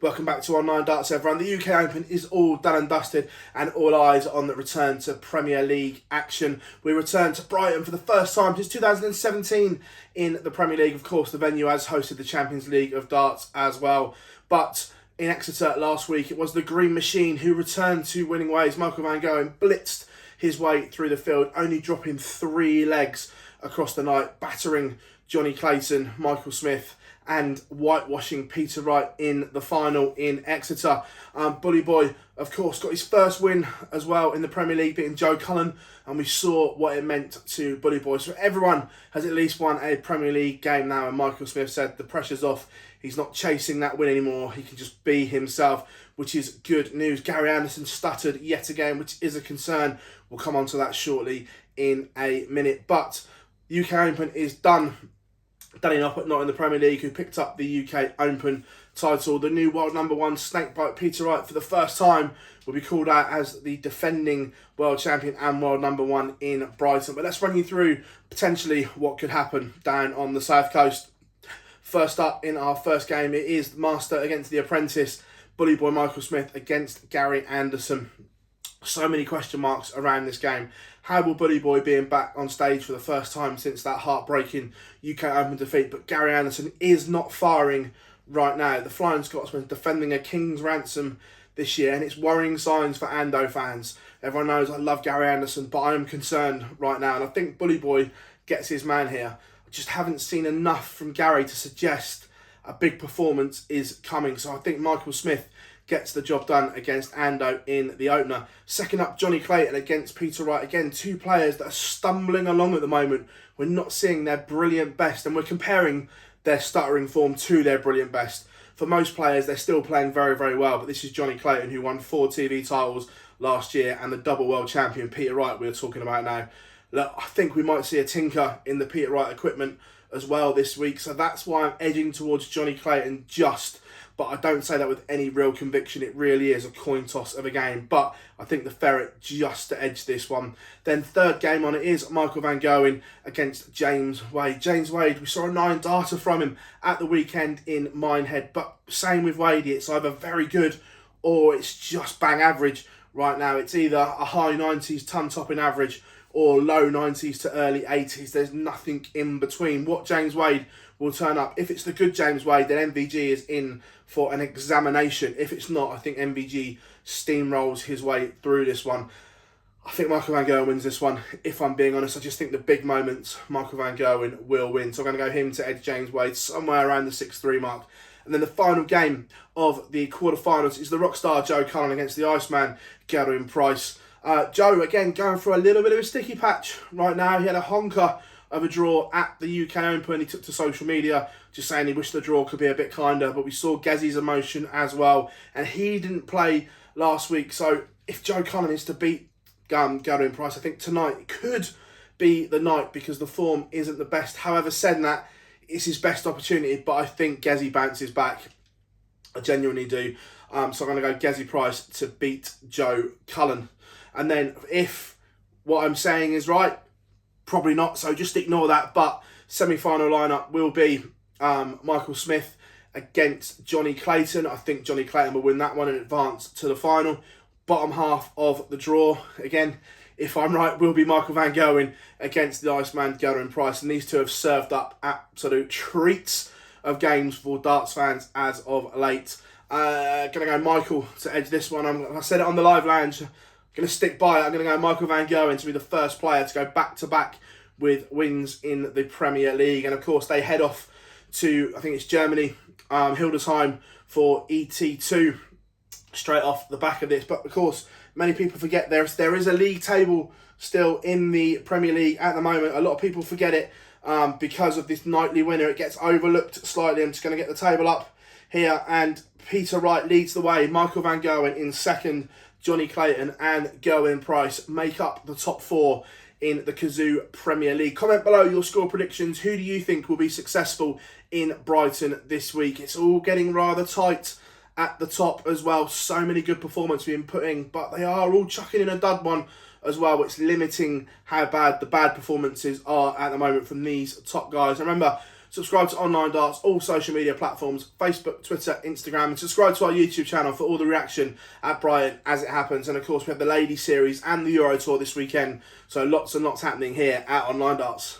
Welcome back to our 9 Darts, everyone. The UK Open is all done and dusted, and all eyes on the return to Premier League action. We return to Brighton for the first time since 2017 in the Premier League. Of course, the venue has hosted the Champions League of Darts as well. But in Exeter last week, it was the Green Machine who returned to winning ways. Michael van Gerwen blitzed his way through the field, only dropping 3 legs across the night, battering Jonny, Clayton, Michael Smith, and whitewashing Peter Wright in the final in Exeter. Bully Boy, of course, got his first win as well in the Premier League, beating Cullen, and we saw what it meant to Bully Boy. So everyone has at least won a Premier League game now, and Michael Smith said the pressure's off. He's not chasing that win anymore. He can just be himself, which is good news. Gary Anderson stuttered yet again, which is a concern. We'll come on to that shortly in a minute. But UK Open is done. Danny Noppert, not in the Premier League, who picked up the UK Open title. The new world number 1 snakebite Peter Wright, for the first time, will be called out as the defending world champion and world number 1 in Brighton. But let's run you through potentially what could happen down on the South Coast. First up in our first game, it is the Master against the Apprentice. Bully Boy Michael Smith against Gary Anderson. So many question marks around this game. How will Bully Boy being back on stage for the first time since that heartbreaking UK Open defeat? But Gary Anderson is not firing right now. The Flying Scotsman defending a king's ransom this year, and it's worrying signs for Ando fans. Everyone knows I love Gary Anderson, but I am concerned right now, and I think Bully Boy gets his man here. I just haven't seen enough from Gary to suggest a big performance is coming. So I think Michael Smith gets the job done against Ando in the opener. Second up, Jonny Clayton against Peter Wright. Again, 2 players that are stumbling along at the moment. We're not seeing their brilliant best, and we're comparing their stuttering form to their brilliant best. For most players, they're still playing very, very well, but this is Jonny Clayton, who won 4 TV titles last year, and the double world champion Peter Wright we're talking about now. Look, I think we might see a tinker in the Peter Wright equipment as well this week, so that's why I'm edging towards Jonny Clayton just. But I don't say that with any real conviction. It really is a coin toss of a game. But I think the Ferret just to edge this one. Then third game on it is Michael van Gerwen against James Wade. James Wade, we saw a 9 darter from him at the weekend in Minehead. But same with Wade, it's either very good or it's just bang average right now. It's either a high 90s ton topping average or low 90s to early 80s. There's nothing in between. What James Wade will turn up. If it's the good James Wade, then MVG is in for an examination. If it's not, I think MVG steamrolls his way through this one. I think Michael van Gerwen wins this one. If I'm being honest, I just think the big moments, Michael van Gerwen will win. So I'm going to go him to edge James Wade somewhere around the 6-3 mark. And then the final game of the quarterfinals is the rockstar Cullen against the Iceman Gerwyn Price. Joe, again, going through a little bit of a sticky patch right now. He had a honker of a draw at the UK Open. He took to social media just saying he wished the draw could be a bit kinder, but we saw Gezzy's emotion as well, and he didn't play last week. So if Cullen is to beat Gerwyn Price, I think tonight could be the night because the form isn't the best. However, said that, it's his best opportunity, but I think Gezzy bounces back. I genuinely do. So I'm going to go Gezzy Price to beat Cullen. And then if what I'm saying is right, probably not, so just ignore that. But semi-final lineup will be Michael Smith against Jonny Clayton. I think Jonny Clayton will win that one and advance to the final. Bottom half of the draw, again, if I'm right, will be Michael van Gerwen against the Iceman Gerwyn Price. And these two have served up absolute treats of games for darts fans as of late. Going to go Michael to edge this one. I said it on the live lounge. Going to stick by it. I'm going to go Michael van Gerwen to be the first player to go back-to-back with wins in the Premier League. And, of course, they head off to, I think it's Germany, Hildesheim for ET2 straight off the back of this. But, of course, many people forget there is a league table still in the Premier League at the moment. A lot of people forget it because of this nightly winner. It gets overlooked slightly. I'm just going to get the table up here. And Peter Wright leads the way. Michael van Gerwen in second. Jonny Clayton and Gerwyn Price make up the top 4 in the Kazoo Premier League. Comment below your score predictions. Who do you think will be successful in Brighton this week? It's all getting rather tight at the top as well. So many good performances being put in, but they are all chucking in a dud one as well, which is limiting how bad the bad performances are at the moment from these top guys. Remember, Subscribe to Online Darts, all social media platforms, Facebook, Twitter, Instagram, and subscribe to our YouTube channel for all the reaction at Brighton as it happens. And of course, we have the Ladies Series and the Euro Tour this weekend, so lots and lots happening here at Online Darts.